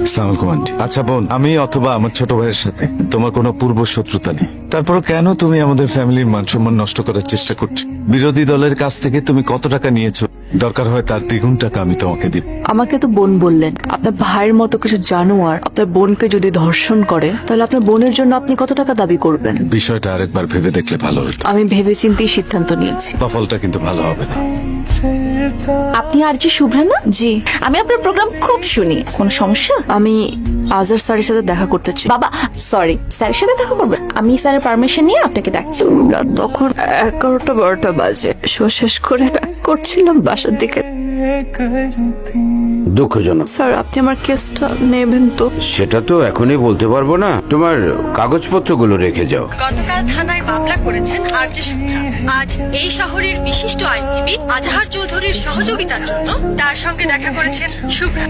আসসালামু আলাইকুম আন্টি। আচ্ছা বোন, আমি অথবা আমার ছোট ভাইয়ের সাথে তোমার কোনো পূর্ব শত্রুতা নেই, তারপর কেন তুমি আমাদের ফ্যামিলির মান সম্মান নষ্ট করার চেষ্টা করছো? বিরোধী দলের কাছ থেকে তুমি কত টাকা নিয়েছো? দরকার হয় তার দ্বিগুণ টাকা আমি তোমাকে দিব। আমাকে তো বোন বললেন, আপনার ভাইয়ের মতো কিছু জানোয়ার আপনার বোনকে যদি ধর্ষণ করে তাহলে আপনার বোনের জন্য আপনি কত টাকা দাবি করবেন? বিষয়টা আরেকবার ভেবে দেখলে ভালো হতো। আমি ভেবে চিন্তেই সিদ্ধান্ত নিয়েছি। ফলাফলটা কিন্তু ভালো হবে না। আপনি আর যে শুভ্রা না? জি। আমি আপনার প্রোগ্রাম খুব শুনি। কোনো সমস্যা? আমি আজার স্যারের সাথে দেখা করতে চাই। বাবা সরি, স্যারের সাথে দেখা করবেন? আমি স্যারের পারমিশন নিয়ে আপনাকে ডাকছি। রাত তখন 11টা-12টা বাজে। শো শেষ করে ব্যাক করছিলাম বাসার দিকে। দুঃখজনক। স্যার, আপনি আমার কেসটা নেবেন তো? সেটা তো এখনই বলতে পারবো না, তোমার কাগজপত্রগুলো রেখে যাও। গতকাল থানায় মামলা করেছেন আরজে শুভ্রা। আজ এই শহরের বিশিষ্ট আইনজীবী আজাহার চৌধুরীর সহযোগিতার জন্য তার সঙ্গে দেখা করেছেন শুভ্রা।